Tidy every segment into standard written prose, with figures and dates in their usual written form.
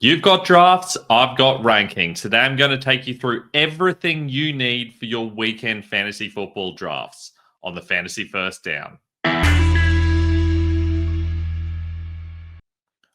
You've got drafts, I've got rankings. Today I'm going to take you through everything you need for your weekend fantasy football drafts on the Fantasy First Down.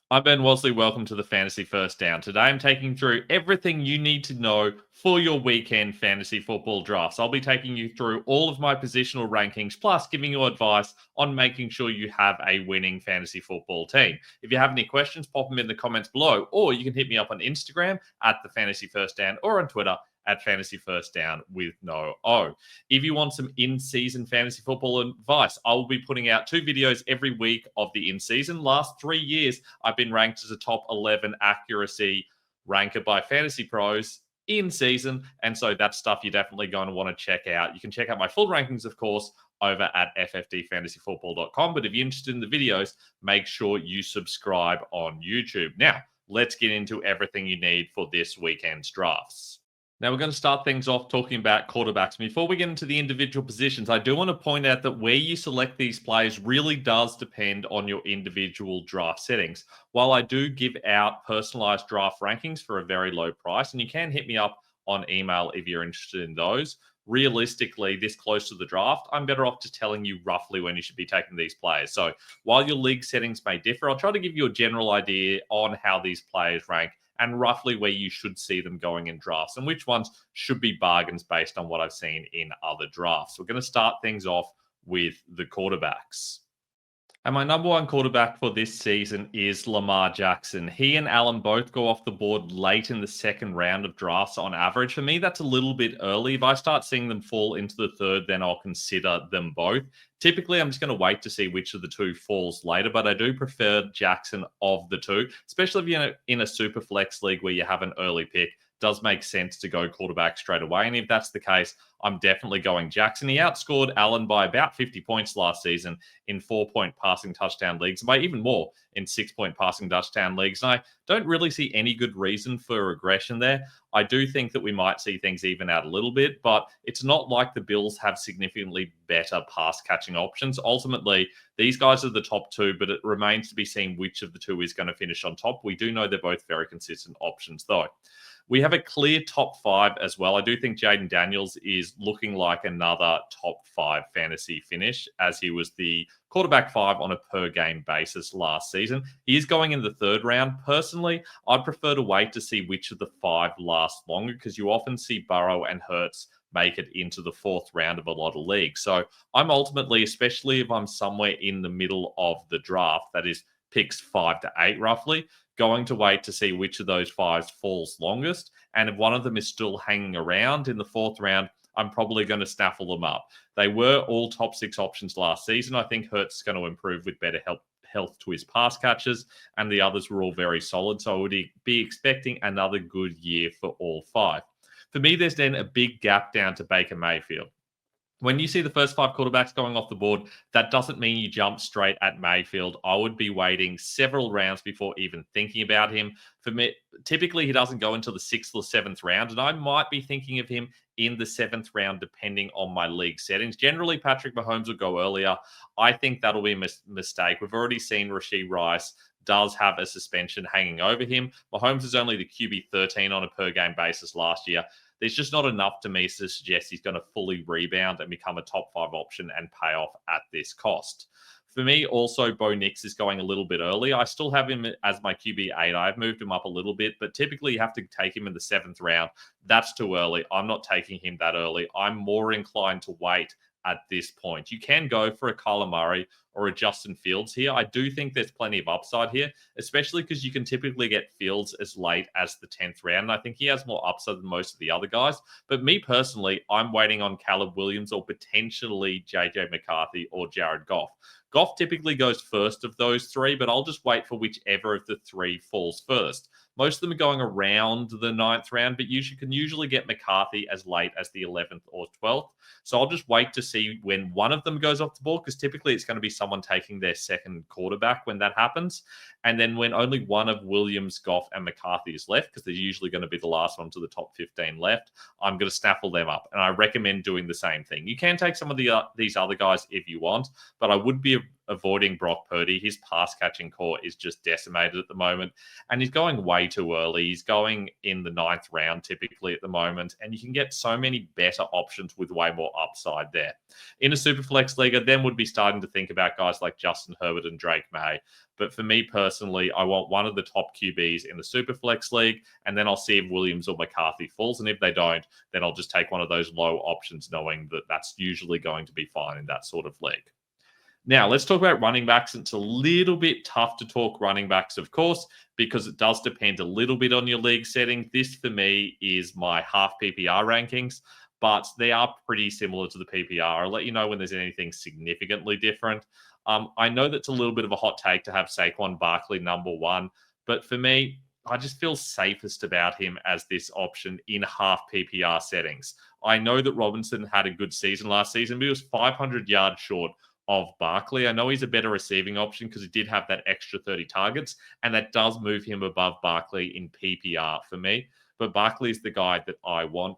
I'm Ben Wasley. Welcome to the Fantasy First Down. Today I'm taking through everything you need to know for your weekend fantasy football drafts. I'll be taking you through all of my positional rankings, plus giving you advice on making sure you have a winning fantasy football team. If you have any questions, pop them in the comments below, or you can hit me up on Instagram at the Fantasy First Down or on Twitter at Fantasy First Down with no O. If you want some in-season fantasy football advice, I will be putting out 2 videos every week of the in-season. Last 3 years, I've been ranked as a top 11 accuracy ranker by Fantasy Pros in season, and so that's stuff you're definitely going to want to check out. You can check out my full rankings, of course, over at ffdfantasyfootball.com, but if you're interested in the videos, make sure you subscribe on YouTube. Now, let's get into everything you need for this weekend's drafts. Now, we're going to start things off talking about quarterbacks. Before we get into the individual positions, I do want to point out that where you select these players really does depend on your individual draft settings. While I do give out personalized draft rankings for a very low price, and you can hit me up on email if you're interested in those, realistically, this close to the draft, I'm better off just telling you roughly when you should be taking these players. So while your league settings may differ, I'll try to give you a general idea on how these players rank and roughly where you should see them going in drafts and which ones should be bargains based on what I've seen in other drafts. We're going to start things off with the quarterbacks. And my number one quarterback for this season is Lamar Jackson. He and Allen both go off the board late in the second round of drafts on average. For me, that's a little bit early. If I start seeing them fall into the third, then I'll consider them both. Typically, I'm just going to wait to see which of the two falls later, but I do prefer Jackson of the two, especially if you're in a super flex league where you have an early pick. Does make sense to go quarterback straight away. And if that's the case, I'm definitely going Jackson. He outscored Allen by about 50 points last season in 4-point passing touchdown leagues, by even more in 6-point passing touchdown leagues. And I don't really see any good reason for regression there. I do think that we might see things even out a little bit, but it's not like the Bills have significantly better pass catching options. Ultimately, these guys are the top two, but it remains to be seen which of the two is going to finish on top. We do know they're both very consistent options, though. We have a clear top 5 as well. I do think Jaden Daniels is looking like another top 5 fantasy finish, as he was the quarterback 5 on a per game basis last season. He is going in the third round. Personally, I'd prefer to wait to see which of the 5 last longer, because you often see Burrow and Hurts make it into the 4th round of a lot of leagues. So I'm ultimately, especially if I'm somewhere in the middle of the draft, that is picks 5 to 8 roughly, going to wait to see which of those 5s falls longest. And if one of them is still hanging around in the 4th round, I'm probably going to snaffle them up. They were all top 6 options last season. I think Hurts is going to improve with better health to his pass catchers, and the others were all very solid. So I would be expecting another good year for all 5. For me, there's then a big gap down to Baker Mayfield. When you see the first 5 quarterbacks going off the board, that doesn't mean you jump straight at Mayfield. I would be waiting several rounds before even thinking about him. For me, typically he doesn't go until the 6th or 7th round, and I might be thinking of him in the 7th round, depending on my league settings. Generally, Patrick Mahomes will go earlier. I think that'll be a mistake. We've already seen Rashee Rice does have a suspension hanging over him. Mahomes is only the QB 13 on a per game basis last year. There's just not enough to me to suggest he's going to fully rebound and become a top 5 option and pay off at this cost. For me, also, Bo Nix is going a little bit early. I still have him as my QB 8. I've moved him up a little bit, but typically you have to take him in the 7th round. That's too early. I'm not taking him that early. I'm more inclined to wait at this point. You can go for a Kyler Murray or a Justin Fields here. I do think there's plenty of upside here, especially because you can typically get Fields as late as the 10th round. And I think he has more upside than most of the other guys. But me personally, I'm waiting on Caleb Williams or potentially JJ McCarthy or Jared Goff. Goff typically goes first of those 3, but I'll just wait for whichever of the 3 falls first. Most of them are going around the 9th round, but you can usually get McCarthy as late as the 11th or 12th. So I'll just wait to see when one of them goes off the board, because typically it's going to be someone taking their second quarterback when that happens. And then when only one of Williams, Goff, and McCarthy is left, because they're usually going to be the last one to the top 15 left, I'm going to snaffle them up. And I recommend doing the same thing. You can take some of these other guys if you want, but I would be avoiding Brock Purdy. His pass catching core is just decimated at the moment, and he's going way too early. He's going in the 9th round typically at the moment, and you can get so many better options with way more upside there. In a Superflex league, I then would be starting to think about guys like Justin Herbert and Drake May. But for me personally, I want one of the top QBs in the Superflex league, and then I'll see if Williams or McCarthy falls. And if they don't, then I'll just take one of those low options, knowing that that's usually going to be fine in that sort of league. Now, let's talk about running backs. It's a little bit tough to talk running backs, of course, because it does depend a little bit on your league setting. This, for me, is my half PPR rankings, but they are pretty similar to the PPR. I'll let you know when there's anything significantly different. I know that's a little bit of a hot take to have Saquon Barkley number 1, but for me, I just feel safest about him as this option in half PPR settings. I know that Robinson had a good season last season, but he was 500 yards short of Barkley. I know he's a better receiving option because he did have that extra 30 targets, and that does move him above Barkley in PPR for me. But Barkley is the guy that I want.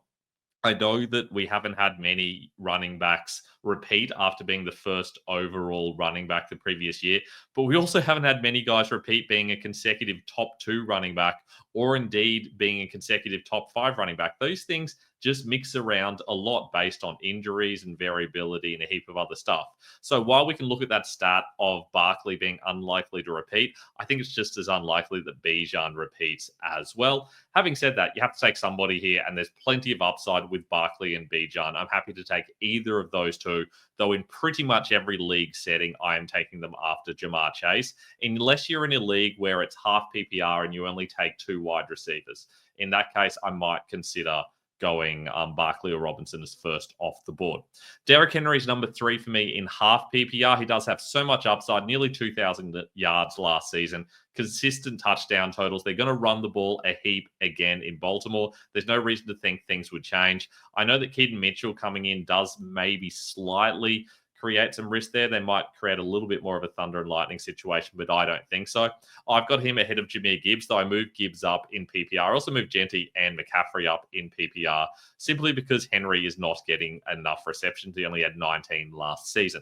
I know that we haven't had many running backs repeat after being the first overall running back the previous year, but we also haven't had many guys repeat being a consecutive top 2 running back, or indeed being a consecutive top 5 running back. Those things just mix around a lot based on injuries and variability and a heap of other stuff. So while we can look at that stat of Barkley being unlikely to repeat, I think it's just as unlikely that Bijan repeats as well. Having said that, you have to take somebody here, and there's plenty of upside with Barkley and Bijan. I'm happy to take either of those two, though in pretty much every league setting, I am taking them after Jamar Chase, unless you're in a league where it's half PPR and you only take 2 wide receivers. In that case, I might consider going Barkley or Robinson as first off the board. Derrick Henry is number 3 for me in half PPR. He does have so much upside, nearly 2,000 yards last season, consistent touchdown totals. They're going to run the ball a heap again in Baltimore. There's no reason to think things would change. I know that Keaton Mitchell coming in does maybe slightly create some risk there. They might create a little bit more of a thunder and lightning situation, but I don't think so. I've got him ahead of Jahmyr Gibbs, though I moved Gibbs up in PPR. I also moved Genty and McCaffrey up in PPR, simply because Henry is not getting enough receptions. He only had 19 last season.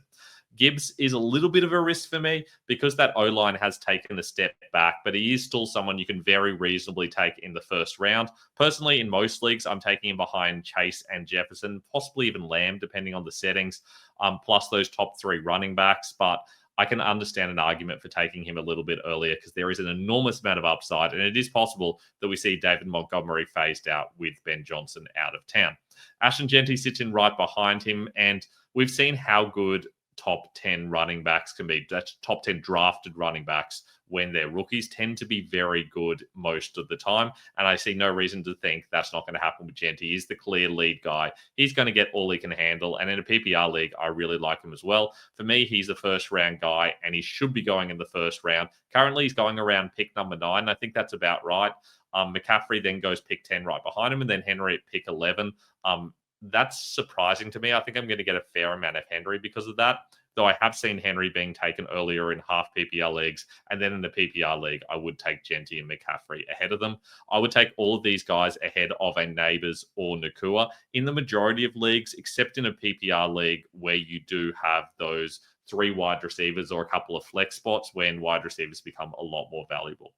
Gibbs is a little bit of a risk for me because that O-line has taken a step back, but he is still someone you can very reasonably take in the first round. Personally, in most leagues, I'm taking him behind Chase and Jefferson, possibly even Lamb, depending on the settings, plus those top 3 running backs. But I can understand an argument for taking him a little bit earlier because there is an enormous amount of upside, and it is possible that we see David Montgomery phased out with Ben Johnson out of town. Ashton Genty sits in right behind him, and we've seen how good top 10 running backs can be. That's top 10 drafted running backs when they're rookies tend to be very good most of the time. And I see no reason to think that's not going to happen with Genty. He's the clear lead guy. He's going to get all he can handle. And in a PPR league, I really like him as well. For me, he's a first round guy, and he should be going in the first round. Currently, he's going around pick number 9. I think that's about right. McCaffrey then goes pick 10 right behind him, and then Henry at pick 11. That's surprising to me. I think I'm going to get a fair amount of Henry because of that, though I have seen Henry being taken earlier in half PPR leagues, and then in the PPR league, I would take Genty and McCaffrey ahead of them. I would take all of these guys ahead of a Neighbors or Nakua in the majority of leagues, except in a PPR league where you do have those 3 wide receivers or a couple of flex spots when wide receivers become a lot more valuable.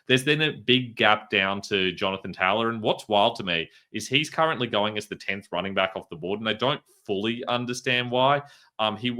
There's then a big gap down to Jonathan Taylor. And what's wild to me is he's currently going as the 10th running back off the board. And I don't fully understand why. He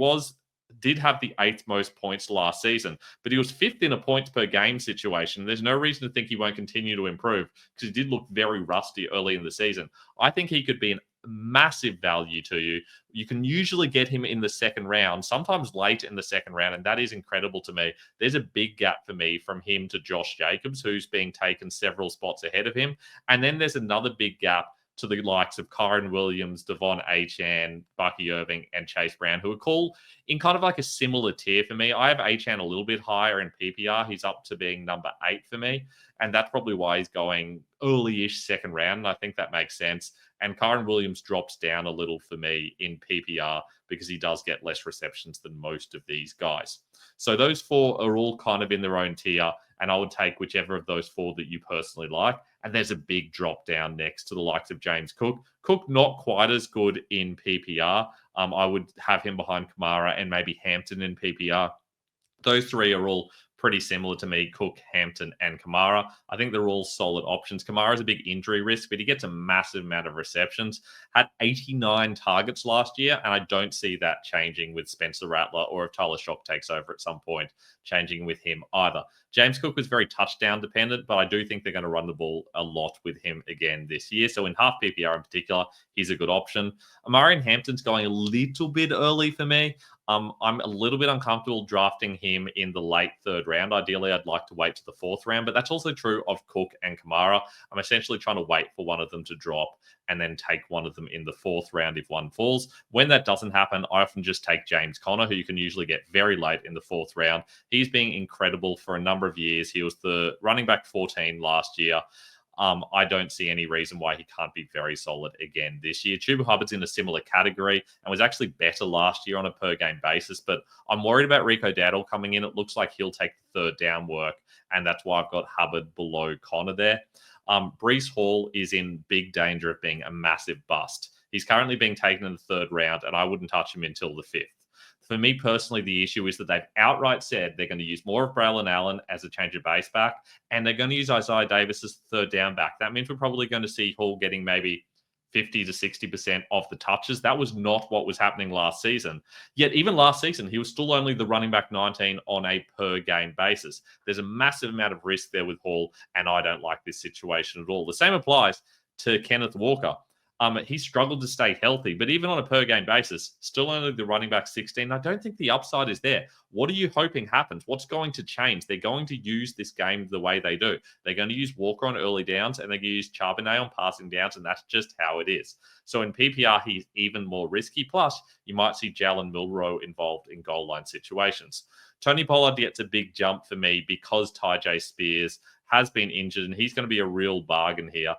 did have the 8th most points last season, but he was 5th in a points per game situation. There's no reason to think he won't continue to improve because he did look very rusty early in the season. I think he could be an massive value to you. You can usually get him in the second round, sometimes late in the second round, and that is incredible to me. There's a big gap for me from him to Josh Jacobs, who's being taken several spots ahead of him. And then there's another big gap to the likes of Kyron Williams, Devon Achane, Bucky Irving, and Chase Brown, who are all in kind of like a similar tier for me. I have Achane a little bit higher in PPR. He's up to being number 8 for me, and that's probably why he's going early-ish second round, and I think that makes sense. And Kyron Williams drops down a little for me in PPR because he does get less receptions than most of these guys. So those 4 are all kind of in their own tier, and I would take whichever of those 4 that you personally like. And there's a big drop down next to the likes of James Cook. Cook, not quite as good in PPR. I would have him behind Kamara and maybe Hampton in PPR. Those three are all pretty similar to me, Cook, Hampton, and Kamara. I think they're all solid options. Kamara's a big injury risk, but he gets a massive amount of receptions. Had 89 targets last year, and I don't see that changing with Spencer Rattler or if Tyler Shock takes over at some point, changing with him either. James Cook was very touchdown dependent, but I do think they're going to run the ball a lot with him again this year. So in half PPR in particular, he's a good option. Amari Hampton's going a little bit early for me. I'm a little bit uncomfortable drafting him in the late third round. Ideally, I'd like to wait to the fourth round, but that's also true of Cook and Kamara. I'm essentially trying to wait for one of them to drop and then take one of them in the fourth round if one falls. When that doesn't happen, I often just take James Conner, who you can usually get very late in the fourth round. He's been incredible for a number of years. He was the running back 14 last year. I don't see any reason why he can't be very solid again this year. Chuba Hubbard's in a similar category and was actually better last year on a per-game basis, but I'm worried about Rico Dowdle coming in. It looks like he'll take the third down work, and that's why I've got Hubbard below Connor there. Breece Hall is in big danger of being a massive bust. He's currently being taken in the third round, and I wouldn't touch him until the fifth. For me personally, the issue is that they've outright said they're going to use more of Braylon Allen as a change of base back, and they're going to use Isaiah Davis as the third down back. That means we're probably going to see Hall getting maybe 50 to 60% of the touches. That was not what was happening last season. Yet even last season, he was still only the running back 19 on a per game basis. There's a massive amount of risk there with Hall, and I don't like this situation at all. The same applies to Kenneth Walker. He struggled to stay healthy, but even on a per game basis, still only the running back 16. I don't think the upside is there. What are you hoping happens? What's going to change? They're going to use this game the way they do. They're going to use Walker on early downs and they're going to use Charbonnet on passing downs, and that's just how it is. So in PPR, he's even more risky. Plus, you might see Jalen Milroe involved in goal line situations. Tony Pollard gets a big jump for me because Tyjae Spears has been injured, and he's going to be a real bargain here.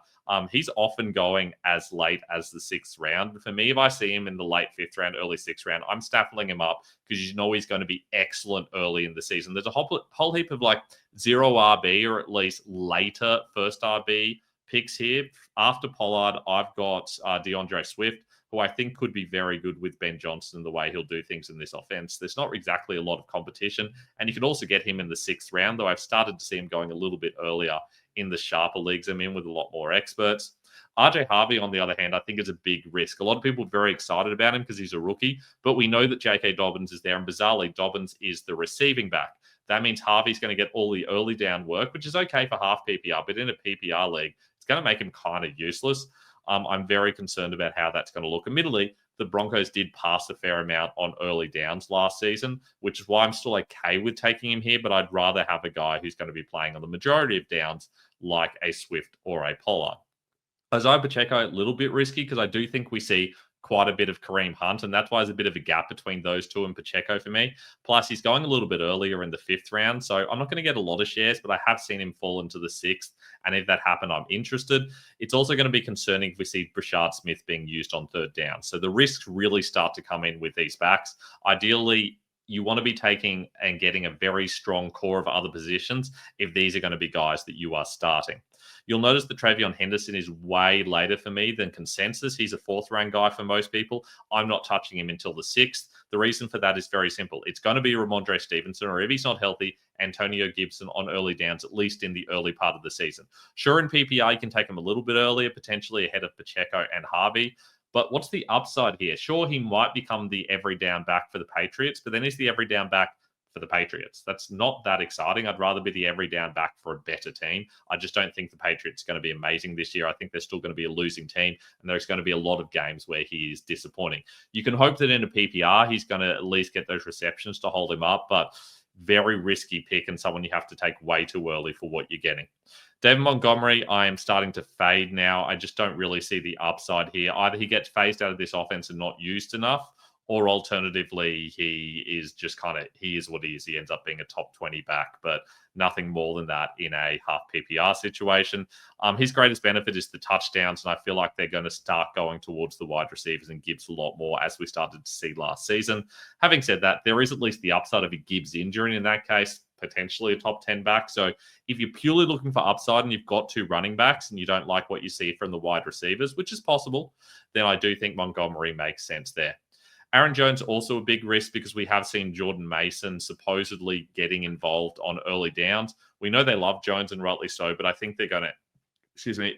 He's often going as late as the sixth round. For me, if I see him in the late fifth round, early sixth round, I'm staffing him up because you know he's going to be excellent early in the season. There's a whole heap of like zero RB or at least later first RB picks here. After Pollard, I've got DeAndre Swift, who I think could be very good with Ben Johnson, the way he'll do things in this offense. There's not exactly a lot of competition, and you can also get him in the sixth round, though I've started to see him going a little bit earlier in the sharper leagues I'm in with a lot more experts. RJ Harvey, on the other hand, I think is a big risk. A lot of people are very excited about him because he's a rookie, but we know that J.K. Dobbins is there, and bizarrely, Dobbins is the receiving back. That means Harvey's going to get all the early down work, which is okay for half PPR, but in a PPR league, it's going to make him kind of useless. I'm very concerned about how that's going to look. Admittedly, the Broncos did pass a fair amount on early downs last season, which is why I'm still okay with taking him here, but I'd rather have a guy who's going to be playing on the majority of downs like a Swift or a Pollard. Isaiah Pacheco, a little bit risky because I do think we see quite a bit of Kareem Hunt, and that's why there's a bit of a gap between those two and Pacheco for me. Plus, he's going a little bit earlier in the fifth round, so I'm not going to get a lot of shares, but I have seen him fall into the sixth, and if that happened, I'm interested. It's also going to be concerning if we see Brashard Smith being used on third down. So the risks really start to come in with these backs. Ideally, you want to be taking and getting a very strong core of other positions if these are going to be guys that you are starting. You'll notice that Travion Henderson is way later for me than consensus. He's a fourth-round guy for most people. I'm not touching him until the sixth. The reason for that is very simple. It's going to be Ramondre Stevenson, or if he's not healthy, Antonio Gibson on early downs, at least in the early part of the season. Sure, in PPR, you can take him a little bit earlier, potentially ahead of Pacheco and Harvey. But what's the upside here? Sure, he might become the every down back for the Patriots, but then he's the every down back for the Patriots. That's not that exciting. I'd rather be the every down back for a better team. I just don't think the Patriots are going to be amazing this year. I think they're still going to be a losing team, and there's going to be a lot of games where he is disappointing. You can hope that in a PPR, he's going to at least get those receptions to hold him up, but very risky pick and someone you have to take way too early for what you're getting. David Montgomery, I am starting to fade now. I just don't really see the upside here. Either he gets phased out of this offense and not used enough, or alternatively, he is just he is what he is. He ends up being a top 20 back, but nothing more than that in a half PPR situation. His greatest benefit is the touchdowns, and I feel like they're going to start going towards the wide receivers and Gibbs a lot more, as we started to see last season. Having said that, there is at least the upside of a Gibbs injury, and in that case, potentially a top 10 back. So if you're purely looking for upside and you've got two running backs and you don't like what you see from the wide receivers, which is possible, then I do think Montgomery makes sense there. Aaron Jones also a big risk because we have seen Jordan Mason supposedly getting involved on early downs. We know they love Jones and rightly so, but I think they're going to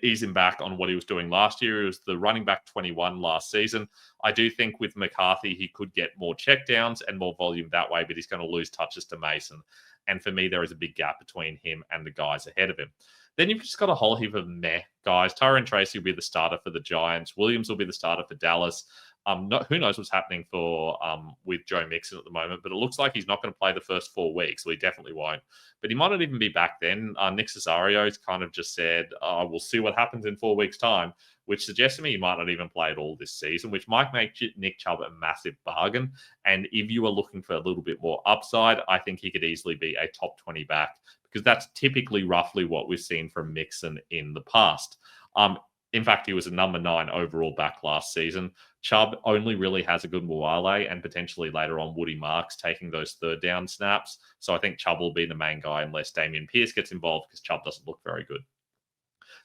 ease him back on what he was doing last year. He was the running back 21 last season. I do think with McCarthy, he could get more checkdowns and more volume that way, but he's going to lose touches to Mason. And for me, there is a big gap between him and the guys ahead of him. Then you've just got a whole heap of meh guys. Tyrone Tracy will be the starter for the Giants. Williams will be the starter for Dallas. Who knows what's happening for with Joe Mixon at the moment, but it looks like he's not going to play the first 4 weeks, so he definitely won't. But he might not even be back then. Nick Cesario's kind of just said, we'll see what happens in 4 weeks' time, which suggests to me he might not even play at all this season, which might make Nick Chubb a massive bargain. And if you are looking for a little bit more upside, I think he could easily be a top 20 back, because that's typically roughly what we've seen from Mixon in the past. In fact, he was a number 9 overall back last season. Chubb only really has a good Mwale and potentially later on Woody Marks taking those third down snaps. So I think Chubb will be the main guy unless Dameon Pierce gets involved, because Chubb doesn't look very good.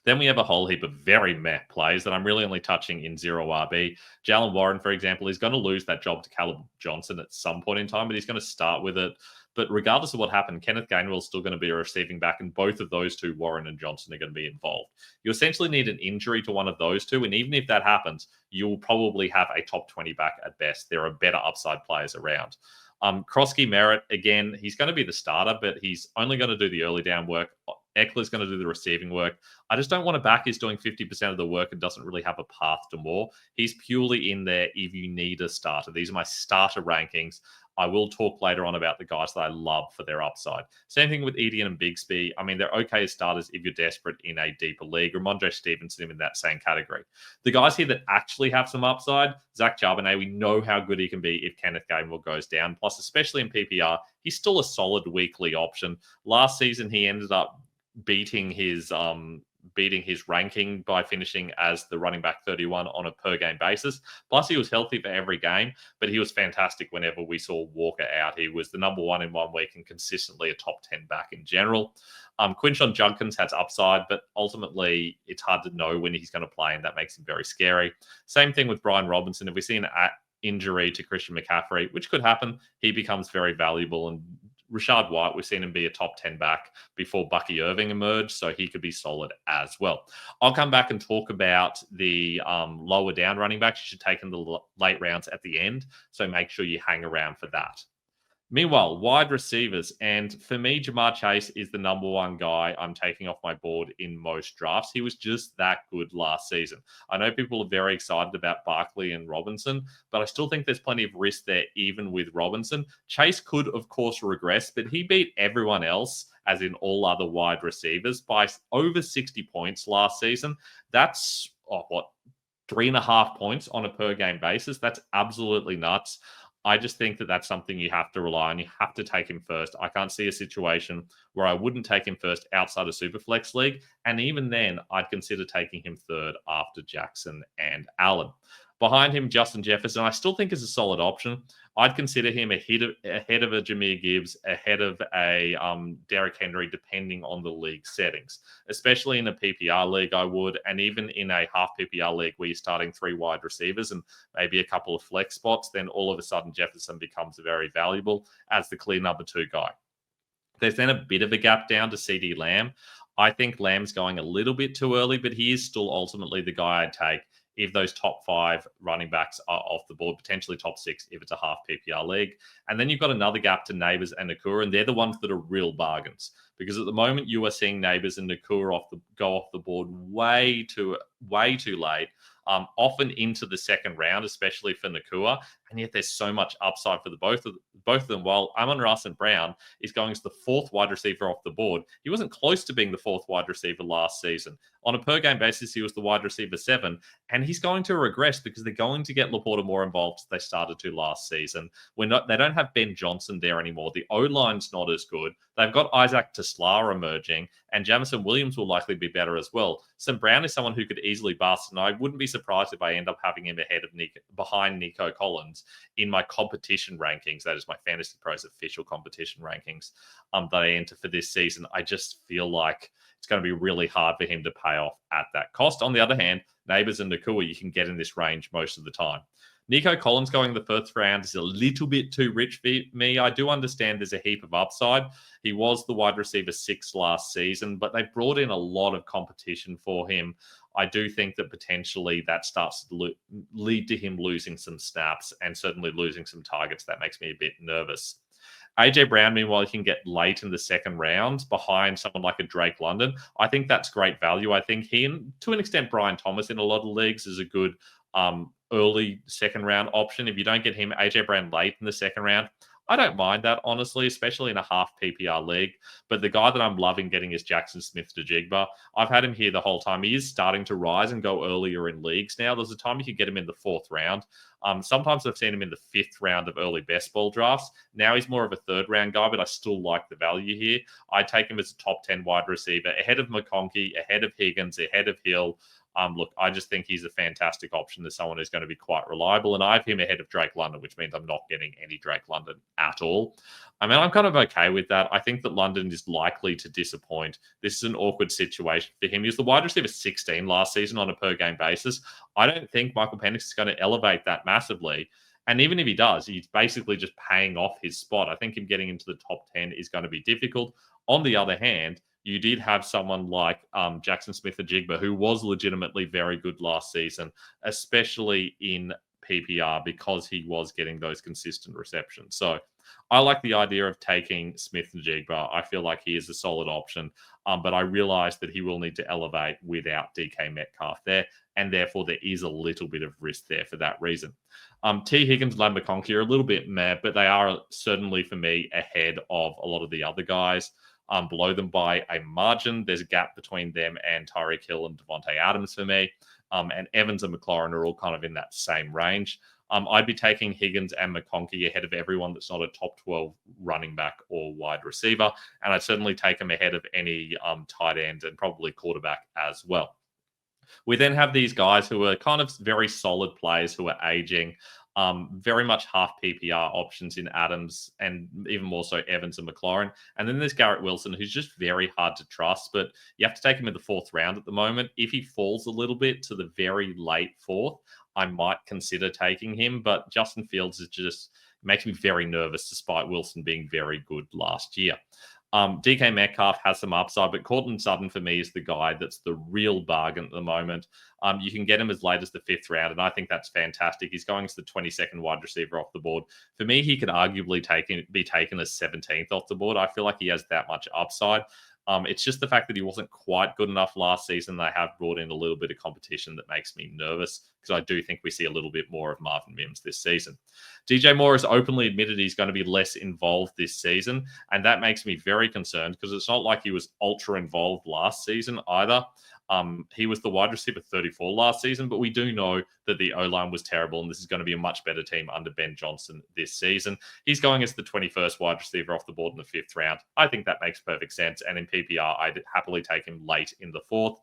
Then we have a whole heap of very meh plays that I'm really only touching in 0 RB. Jalen Warren, for example, is going to lose that job to Caleb Johnson at some point in time, but he's going to start with it. But regardless of what happened, Kenneth Gainwell is still going to be a receiving back, and both of those two, Warren and Johnson, are going to be involved. You essentially need an injury to one of those two, and even if that happens, you'll probably have a top 20 back at best. There are better upside players around. Krosky Merritt, again, he's going to be the starter, but he's only going to do the early down work. Eckler's going to do the receiving work. I just don't want a back who's doing 50% of the work and doesn't really have a path to more. He's purely in there if you need a starter. These are my starter rankings. I will talk later on about the guys that I love for their upside. Same thing with Etienne and Bigsby. I mean, they're okay as starters if you're desperate in a deeper league. Ramondre Stevenson in that same category. The guys here that actually have some upside, Zach Charbonnet, we know how good he can be if Kenneth Gainwell goes down. Plus, especially in PPR, he's still a solid weekly option. Last season, he ended up beating his ranking by finishing as the running back 31 on a per game basis. Plus, he was healthy for every game, but he was fantastic whenever we saw Walker out. He was the number 1 in 1 week and consistently a top 10 back in general. Quinshon Judkins has upside, but ultimately it's hard to know when he's going to play, and that makes him very scary. Same thing with Brian Robinson. If we see an injury to Christian McCaffrey, which could happen, he becomes very valuable. And Rashad White, we've seen him be a top 10 back before Bucky Irving emerged, so he could be solid as well. I'll come back and talk about the lower down running backs you should take in the late rounds at the end, so make sure you hang around for that. Meanwhile, wide receivers, and for me, Jamar Chase is the number 1 guy I'm taking off my board in most drafts. He was just that good last season. I know people are very excited about Barkley and Robinson, but I still think there's plenty of risk there, even with Robinson. Chase could, of course, regress, but he beat everyone else, as in all other wide receivers, by over 60 points last season. That's, 3.5 points on a per game basis. That's absolutely nuts. I just think that that's something you have to rely on. You have to take him first. I can't see a situation where I wouldn't take him first outside of Superflex League. And even then, I'd consider taking him third after Jackson and Allen. Behind him, Justin Jefferson, I still think is a solid option. I'd consider him ahead of a Jahmyr Gibbs, ahead of a Derrick Henry, depending on the league settings. Especially in a PPR league, I would, and even in a half PPR league where you're starting 3 wide receivers and maybe a couple of flex spots, then all of a sudden Jefferson becomes very valuable as the clear number 2 guy. There's then a bit of a gap down to CeeDee Lamb. I think Lamb's going a little bit too early, but he is still ultimately the guy I'd take if those top 5 running backs are off the board, potentially top 6 if it's a half PPR league. And then you've got another gap to Neighbors and Nakua, and they're the ones that are real bargains. Because at the moment you are seeing Neighbors and Nakua go off the board way too late, often into the second round, especially for Nakua. And yet there's so much upside for both of them. While Amon-Ra St. Brown is going as the 4th wide receiver off the board, he wasn't close to being the 4th wide receiver last season. On a per game basis, he was the wide receiver 7, and he's going to regress because they're going to get Laporta more involved as they started to last season. They don't have Ben Johnson there anymore. The O-line's not as good. They've got Isaac Tesla emerging, and Jamison Williams will likely be better as well. St. Brown is someone who could easily bust, and I wouldn't be surprised if I end up having him behind Nico Collins in my competition rankings. That is my Fantasy Pros official competition rankings that I enter for this season. I just feel like it's going to be really hard for him to pay off at that cost. On the other hand, Neighbors and Nakua you can get in this range most of the time. Nico Collins going the first round is a little bit too rich for me. I do understand there's a heap of upside. He was the wide receiver 6 last season, but they brought in a lot of competition for him. I do think that potentially that starts to lead to him losing some snaps and certainly losing some targets. That makes me a bit nervous. AJ Brown, meanwhile, he can get late in the second round behind someone like a Drake London. I think that's great value. I think he, and to an extent, Brian Thomas in a lot of leagues is a good early second round option. If you don't get him, AJ Brown late in the second round, I don't mind that, honestly, especially in a half PPR league. But the guy that I'm loving getting is Jackson Smith-Njigba. I've had him here the whole time. He is starting to rise and go earlier in leagues now. There's a time you could get him in the fourth round. Sometimes I've seen him in the fifth round of early best ball drafts. Now he's more of a third round guy, but I still like the value here. I take him as a top 10 wide receiver, ahead of McConkey, ahead of Higgins, ahead of Hill. Look, I just think he's a fantastic option as someone who's going to be quite reliable. And I have him ahead of Drake London, which means I'm not getting any Drake London at all. I mean, I'm kind of okay with that. I think that London is likely to disappoint. This is an awkward situation for him. He was the wide receiver 16 last season on a per game basis. I don't think Michael Penix is going to elevate that massively. And even if he does, he's basically just paying off his spot. I think him getting into the top 10 is going to be difficult. On the other hand, you did have someone like Jackson Smith-Njigba, who was legitimately very good last season, especially in PPR because he was getting those consistent receptions. So I like the idea of taking Smith-Njigba. I feel like he is a solid option, but I realize that he will need to elevate without DK Metcalf there, and therefore there is a little bit of risk there for that reason. T. Higgins and McConkey are a little bit meh, but they are certainly for me ahead of a lot of the other guys. Below them by a margin. There's a gap between them and Tyreek Hill and Devontae Adams for me. And Evans and McLaurin are all kind of in that same range. I'd be taking Higgins and McConkey ahead of everyone that's not a top 12 running back or wide receiver. And I'd certainly take them ahead of any tight end and probably quarterback as well. We then have these guys who are kind of very solid players who are aging. Very much half PPR options in Adams and even more so Evans and McLaurin. And then there's Garrett Wilson, who's just very hard to trust, but you have to take him in the fourth round at the moment. If he falls a little bit to the very late fourth, I might consider taking him, but Justin Fields is just makes me very nervous despite Wilson being very good last year. DK Metcalf has some upside, but Courtland Sutton for me is the guy that's the real bargain at the moment. You can get him as late as the fifth round, and I think that's fantastic. He's going as the 22nd wide receiver off the board. For me, he could arguably be taken as 17th off the board. I feel like he has that much upside. It's just the fact that he wasn't quite good enough last season. They have brought in a little bit of competition that makes me nervous because I do think we see a little bit more of Marvin Mims this season. DJ Moore has openly admitted he's going to be less involved this season, and that makes me very concerned because it's not like he was ultra involved last season either. He was the wide receiver 34 last season, but we do know that the O-line was terrible, and this is going to be a much better team under Ben Johnson this season. He's going as the 21st wide receiver off the board in the fifth round. I think that makes perfect sense, and in PPR, I'd happily take him late in the fourth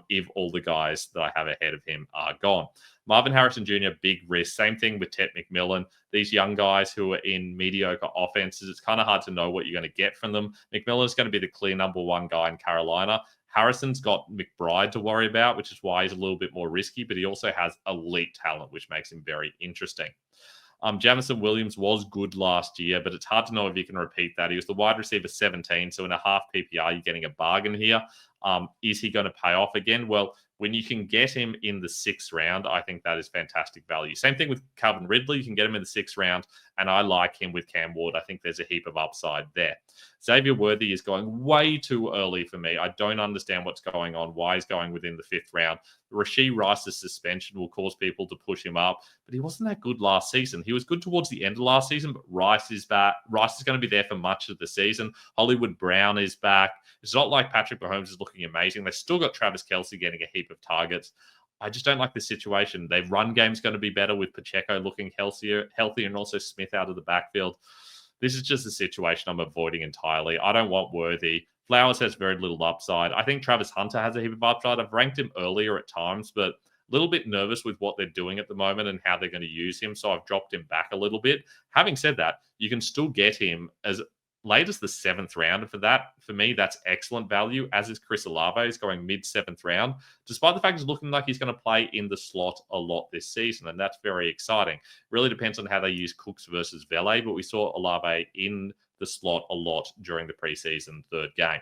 if all the guys that I have ahead of him are gone. Marvin Harrison Jr., big risk. Same thing with Ted McMillan. These young guys who are in mediocre offenses, it's kind of hard to know what you're going to get from them. McMillan is going to be the clear number one guy in Carolina. Harrison's got McBride to worry about, which is why he's a little bit more risky, but he also has elite talent, which makes him very interesting. Jamison Williams was good last year, but it's hard to know if he can repeat that. He was the wide receiver 17, so in a half PPR, you're getting a bargain here. Is he going to pay off again? Well, when you can get him in the sixth round, I think that is fantastic value. Same thing with Calvin Ridley. You can get him in the sixth round, and I like him with Cam Ward. I think there's a heap of upside there. Xavier Worthy is going way too early for me. I don't understand what's going on, why he's going within the fifth round. Rashee Rice's suspension will cause people to push him up, but he wasn't that good last season. He was good towards the end of last season, but Rice is back. Rice is going to be there for much of the season. Hollywood Brown is back. It's not like Patrick Mahomes is looking amazing. They've still got Travis Kelce getting a heap of targets. I just don't like the situation. Their run game's going to be better with Pacheco looking healthier, and also Smith out of the backfield. This is just a situation I'm avoiding entirely. I don't want Worthy. Flowers has very little upside. I think Travis Hunter has a heap of upside. I've ranked him earlier at times, but a little bit nervous with what they're doing at the moment and how they're going to use him. So I've dropped him back a little bit. Having said that, you can still get him as late as the 7th round. And for me, that's excellent value, as is Chris Olave. He's going mid-7th round, despite the fact he's looking like he's going to play in the slot a lot this season. And that's very exciting. Really depends on how they use Cooks versus Vele, but we saw Olave in the slot a lot during the preseason third game.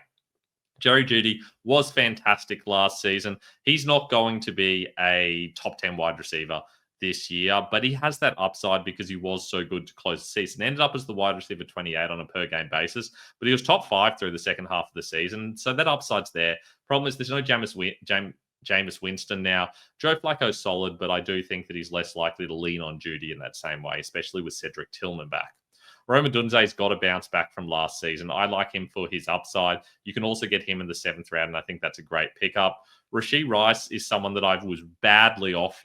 Jerry Jeudy was fantastic last season. He's not going to be a top 10 wide receiver this year, but he has that upside because he was so good to close the season. Ended up as the wide receiver 28 on a per game basis, but he was top 5 through the second half of the season. So that upside's there. Problem is there's no Jameis Winston now. Joe Flacco's solid, but I do think that he's less likely to lean on Jeudy in that same way, especially with Cedric Tillman back. Rome Odunze's got to bounce back from last season. I like him for his upside. You can also get him in the 7th round, and I think that's a great pickup. Rashee Rice is someone that I was badly off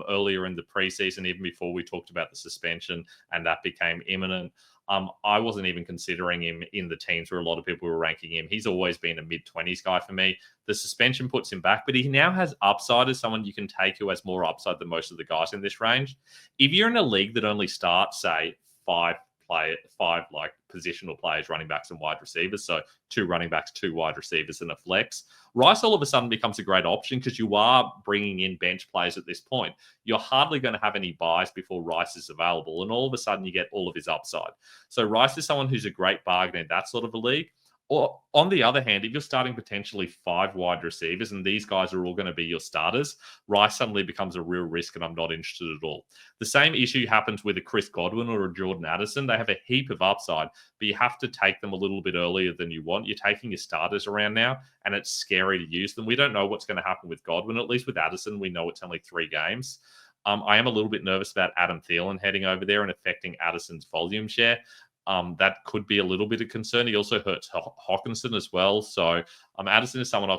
earlier in the preseason, even before we talked about the suspension, and that became imminent. I wasn't even considering him in the teams where a lot of people were ranking him. He's always been a mid-20s guy for me. The suspension puts him back, but he now has upside as someone you can take who has more upside than most of the guys in this range. If you're in a league that only starts, say, five like positional players, running backs and wide receivers, so 2 running backs, 2 wide receivers and a flex, Rice all of a sudden becomes a great option because you are bringing in bench players at this point. You're hardly going to have any buys before Rice is available, and all of a sudden you get all of his upside. So Rice is someone who's a great bargain in that sort of a league. Or on the other hand, if you're starting potentially 5 wide receivers and these guys are all going to be your starters, Rice suddenly becomes a real risk, and I'm not interested at all. The same issue happens with a Chris Godwin or a Jordan Addison. They have a heap of upside, but you have to take them a little bit earlier than you want. You're taking your starters around now, and it's scary to use them. We don't know what's going to happen with Godwin. At least with Addison, we know it's only 3 games. I am a little bit nervous about Adam Thielen heading over there and affecting Addison's volume share. That could be a little bit of concern. He also hurts Hawkinson as well. So Addison is someone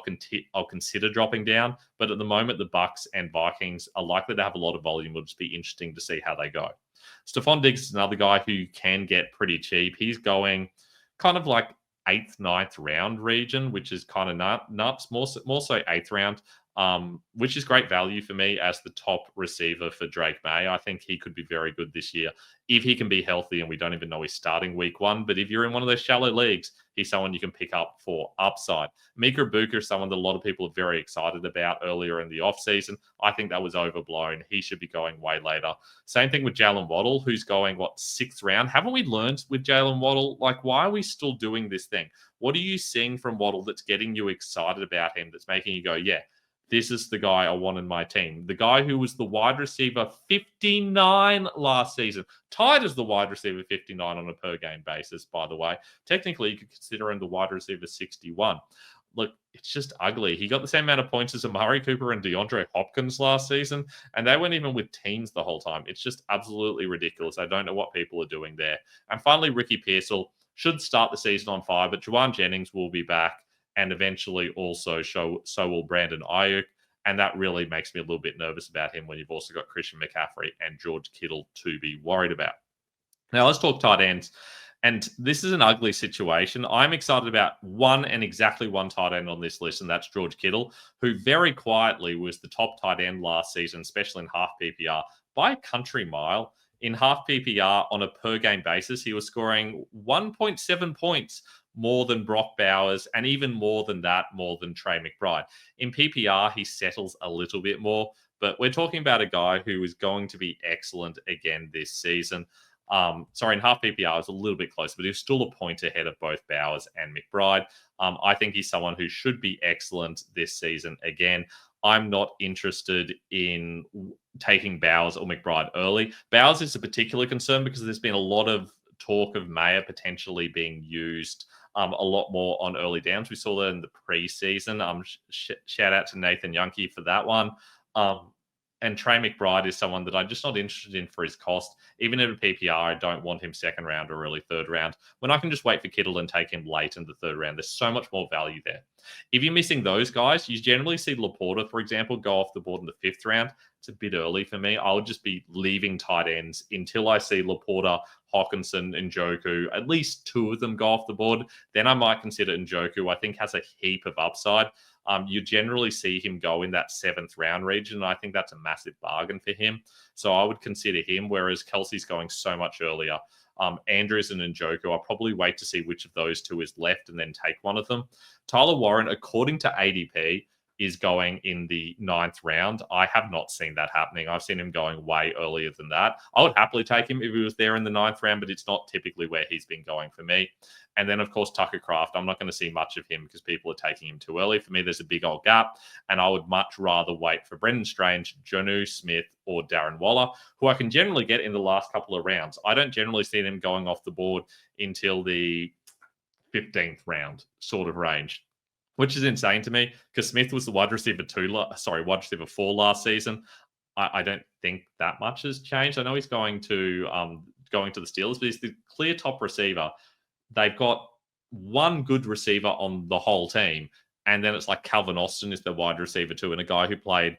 I'll consider dropping down. But at the moment, the Bucks and Vikings are likely to have a lot of volume. It'll just be interesting to see how they go. Stephon Diggs is another guy who can get pretty cheap. He's going kind of like 8th, 9th round region, which is kind of nuts. More so 8th round. Which is great value for me as the top receiver for Drake May. I think he could be very good this year if he can be healthy, and we don't even know he's starting week 1. But if you're in one of those shallow leagues, he's someone you can pick up for upside. Mika Ibuka is someone that a lot of people are very excited about earlier in the offseason. I think that was overblown. He should be going way later. Same thing with Jalen Waddle, who's going, 6th round? Haven't we learned with Jalen Waddle? Like, why are we still doing this thing? What are you seeing from Waddle that's getting you excited about him, that's making you go, yeah, this is the guy I want in my team. The guy who was the wide receiver 59 last season, tied as the wide receiver 59 on a per game basis, by the way. Technically, you could consider him the wide receiver 61. Look, it's just ugly. He got the same amount of points as Amari Cooper and DeAndre Hopkins last season, and they weren't even with teams the whole time. It's just absolutely ridiculous. I don't know what people are doing there. And finally, Ricky Pearsall should start the season on fire, but Juwan Jennings will be back. And eventually also so will Brandon Ayuk. And that really makes me a little bit nervous about him when you've also got Christian McCaffrey and George Kittle to be worried about. Now, let's talk tight ends. And this is an ugly situation. I'm excited about one and exactly one tight end on this list, and that's George Kittle, who very quietly was the top tight end last season, especially in half PPR, by a country mile. In half PPR on a per-game basis, he was scoring 1.7 points more than Brock Bowers, and even more than Trey McBride. In PPR, he settles a little bit more, but we're talking about a guy who is going to be excellent again this season. In half PPR, it's a little bit closer, but he's still a point ahead of both Bowers and McBride. I think he's someone who should be excellent this season again. I'm not interested in taking Bowers or McBride early. Bowers is a particular concern because there's been a lot of talk of Mayer potentially being used a lot more on early downs. We saw that in the preseason. Shout out to Nathan Yunke for that one. And Trey McBride is someone that I'm just not interested in for his cost. Even in a PPR, I don't want him 2nd round or early 3rd round, when I can just wait for Kittle and take him late in the 3rd round. There's so much more value there. If you're missing those guys, you generally see Laporta, for example, go off the board in the 5th round. It's a bit early for me. I would just be leaving tight ends until I see Laporta, Hawkinson, and Njoku, at least 2 of them go off the board. Then I might consider Njoku. I think has a heap of upside. You generally see him go in that 7th round region. And I think that's a massive bargain for him. So I would consider him, whereas Kelsey's going so much earlier. Andrews and Njoku, I'll probably wait to see which of those two is left and then take one of them. Tyler Warren, according to ADP, is going in the 9th round. I have not seen that happening. I've seen him going way earlier than that. I would happily take him if he was there in the 9th round, but it's not typically where he's been going for me. And then, of course, Tucker Kraft. I'm not going to see much of him because people are taking him too early. For me, there's a big old gap, and I would much rather wait for Brendan Strange, Jonnu Smith, or Darren Waller, who I can generally get in the last couple of rounds. I don't generally see them going off the board until the 15th round sort of range, which is insane to me because Smith was the wide receiver 4 last season. I don't think that much has changed. I know he's going to the Steelers, but he's the clear top receiver. They've got one good receiver on the whole team, and then it's like Calvin Austin is their wide receiver 2, and a guy who played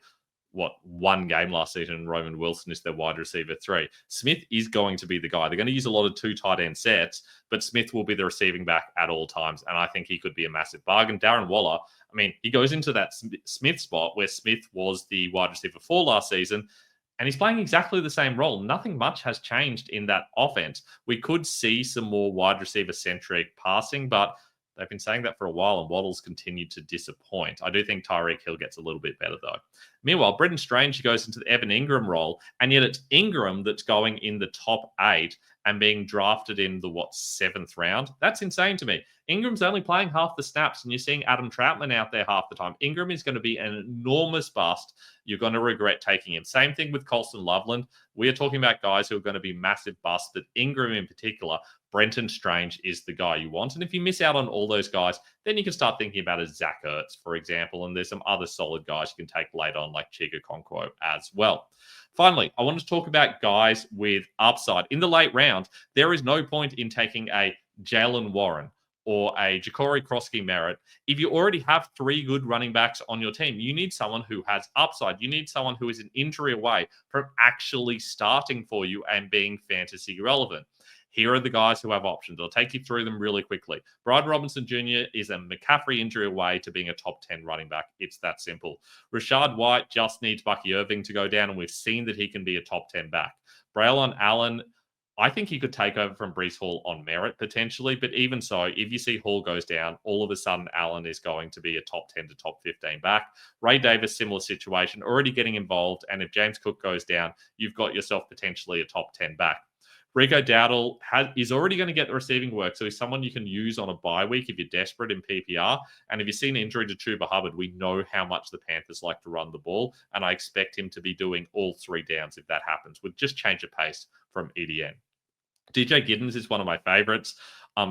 one game last season, Roman Wilson is their wide receiver 3. Smith is going to be the guy. They're going to use a lot of 2 tight end sets, but Smith will be the receiving back at all times, and I think he could be a massive bargain. Darren Waller, I mean, he goes into that Smith spot where Smith was the wide receiver 4 last season, and he's playing exactly the same role. Nothing much has changed in that offense. We could see some more wide receiver-centric passing, but they've been saying that for a while, and Waddle's continued to disappoint. I do think Tyreek Hill gets a little bit better, though. Meanwhile, Brendan Strange goes into the Evan Ingram role, and yet it's Ingram that's going in the top 8 and being drafted in the, 7th round? That's insane to me. Ingram's only playing half the snaps, and you're seeing Adam Troutman out there half the time. Ingram is going to be an enormous bust. You're going to regret taking him. Same thing with Colston Loveland. We are talking about guys who are going to be massive busts, but Ingram in particular, Brenton Strange is the guy you want. And if you miss out on all those guys, then you can start thinking about a Zach Ertz, for example, and there's some other solid guys you can take later on, like Chiga Okonkwo as well. Finally, I want to talk about guys with upside. In the late round, there is no point in taking a Jalen Warren or a Ja'Cory Krosky-Merritt. If you already have 3 good running backs on your team, you need someone who has upside. You need someone who is an injury away from actually starting for you and being fantasy relevant. Here are the guys who have options. I'll take you through them really quickly. Brian Robinson Jr. is a McCaffrey injury away to being a top 10 running back. It's that simple. Rashad White just needs Bucky Irving to go down, and we've seen that he can be a top 10 back. Braylon Allen, I think he could take over from Breece Hall on merit potentially, but even so, if you see Hall goes down, all of a sudden Allen is going to be a top 10 to top 15 back. Ray Davis, similar situation, already getting involved, and if James Cook goes down, you've got yourself potentially a top 10 back. Rico Dowdle is already going to get the receiving work, so he's someone you can use on a bye week if you're desperate in PPR. And if you've seen an injury to Chuba Hubbard, we know how much the Panthers like to run the ball, and I expect him to be doing all 3 downs if that happens, with just change of pace from EDN. DJ Giddens is one of my favorites.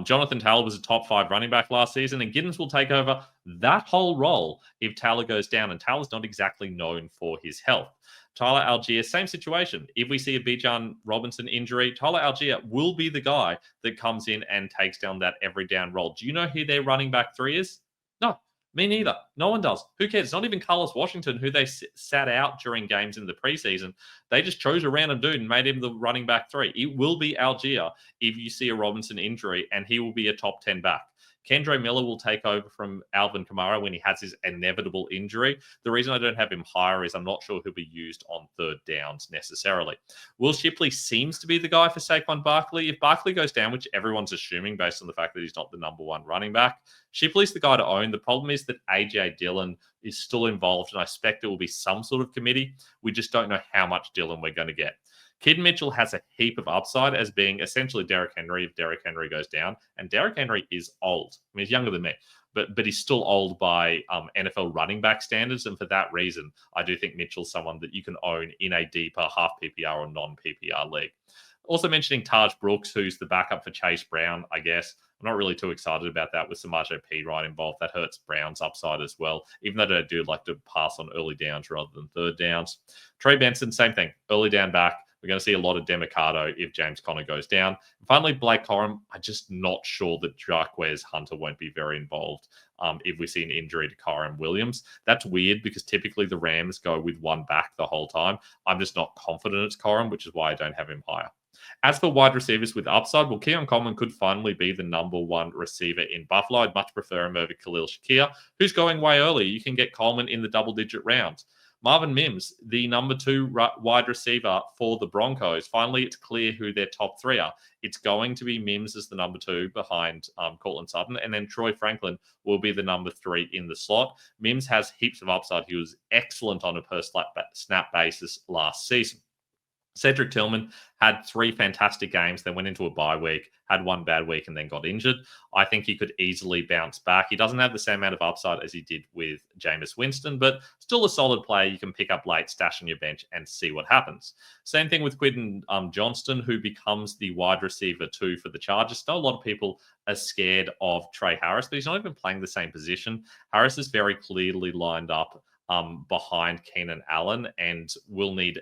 Jonathan Taylor was a top 5 running back last season, and Giddens will take over that whole role if Taylor goes down, and Taylor's not exactly known for his health. Tyler Algier, same situation. If we see a Bijan Robinson injury, Tyler Algier will be the guy that comes in and takes down that every down role. Do you know who their running back 3 is? No, me neither. No one does. Who cares? Not even Carlos Washington, who they sat out during games in the preseason. They just chose a random dude and made him the running back 3. It will be Algier if you see a Robinson injury, and he will be a top 10 back. Kendre Miller will take over from Alvin Kamara when he has his inevitable injury. The reason I don't have him higher is I'm not sure he'll be used on 3rd downs necessarily. Will Shipley seems to be the guy for Saquon Barkley. If Barkley goes down, which everyone's assuming based on the fact that he's not the number 1 running back, Shipley's the guy to own. The problem is that A.J. Dillon is still involved, and I expect it will be some sort of committee. We just don't know how much Dillon we're going to get. Keaton Mitchell has a heap of upside as being essentially Derrick Henry if Derrick Henry goes down. And Derrick Henry is old. I mean, he's younger than me, but he's still old by NFL running back standards. And for that reason, I do think Mitchell's someone that you can own in a deeper half PPR or non-PPR league. Also mentioning Taj Brooks, who's the backup for Chase Brown, I guess. I'm not really too excited about that with Samaje Perine involved. That hurts Brown's upside as well, even though they do like to pass on early downs rather than 3rd downs. Trey Benson, same thing, early down back. We're going to see a lot of Demicado if James Conner goes down. And finally, Blake Corum, I'm just not sure that Jarquez Hunter won't be very involved if we see an injury to Kyren Williams. That's weird because typically the Rams go with 1 back the whole time. I'm just not confident it's Corum, which is why I don't have him higher. As for wide receivers with upside, well, Keon Coleman could finally be the number 1 receiver in Buffalo. I'd much prefer him over Khalil Shakir, who's going way early. You can get Coleman in the double-digit rounds. Marvin Mims, the number 2 wide receiver for the Broncos. Finally, it's clear who their top 3 are. It's going to be Mims as the number 2 behind Cortland Sutton, and then Troy Franklin will be the number 3 in the slot. Mims has heaps of upside. He was excellent on a per snap basis last season. Cedric Tillman had 3 fantastic games, then went into a bye week, had 1 bad week, and then got injured. I think he could easily bounce back. He doesn't have the same amount of upside as he did with Jameis Winston, but still a solid player you can pick up late, stash on your bench, and see what happens. Same thing with Quentin Johnston, who becomes the wide receiver 2 for the Chargers. Still, a lot of people are scared of Trey Harris, but he's not even playing the same position. Harris is very clearly lined up behind Keenan Allen, and will need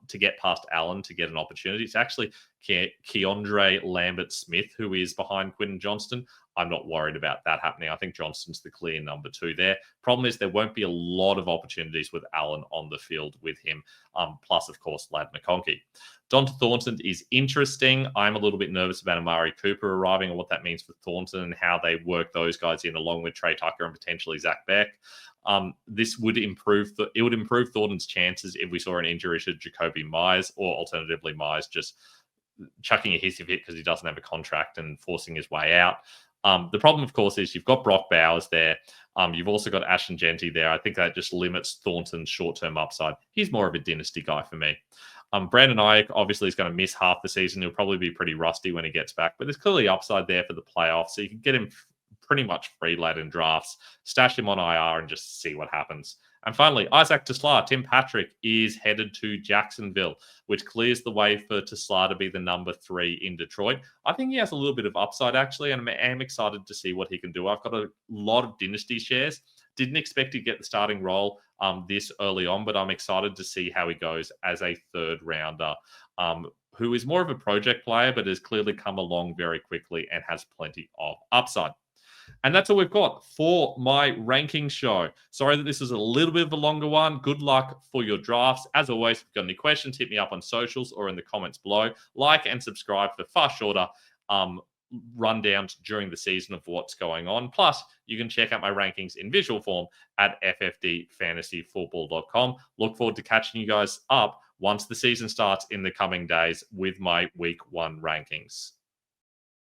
to get past Allen to get an opportunity. It's actually Keandre Lambert-Smith who is behind Quentin Johnston. I'm not worried about that happening. I think Johnston's the clear number 2 there. Problem is there won't be a lot of opportunities with Allen on the field with him, plus, of course, Ladd McConkey. Donta Thornton is interesting. I'm a little bit nervous about Amari Cooper arriving and what that means for Thornton and how they work those guys in along with Trey Tucker and potentially Zach Beck. This would improve Thornton's chances if we saw an injury to Jacoby Myers, or alternatively Myers just chucking a hissy fit because he doesn't have a contract and forcing his way out. The problem, of course, is you've got Brock Bowers there. You've also got Ashton Genty there. I think that just limits Thornton's short-term upside. He's more of a dynasty guy for me. Brandon Ayuk obviously is going to miss half the season. He'll probably be pretty rusty when he gets back, but there's clearly upside there for the playoffs, so you can get him pretty much free late in drafts, stash him on IR and just see what happens. And finally, Isaac TeSlaa, Tim Patrick is headed to Jacksonville, which clears the way for TeSlaa to be the number 3 in Detroit. I think he has a little bit of upside, actually, and I am excited to see what he can do. I've got a lot of dynasty shares. Didn't expect to get the starting role this early on, but I'm excited to see how he goes as a 3rd rounder, who is more of a project player, but has clearly come along very quickly and has plenty of upside. And that's all we've got for my ranking show. Sorry that this is a little bit of a longer one. Good luck for your drafts. As always, if you've got any questions, hit me up on socials or in the comments below. Like and subscribe for far shorter rundowns during the season of what's going on. Plus, you can check out my rankings in visual form at ffdfantasyfootball.com. Look forward to catching you guys up once the season starts in the coming days with my week 1 rankings.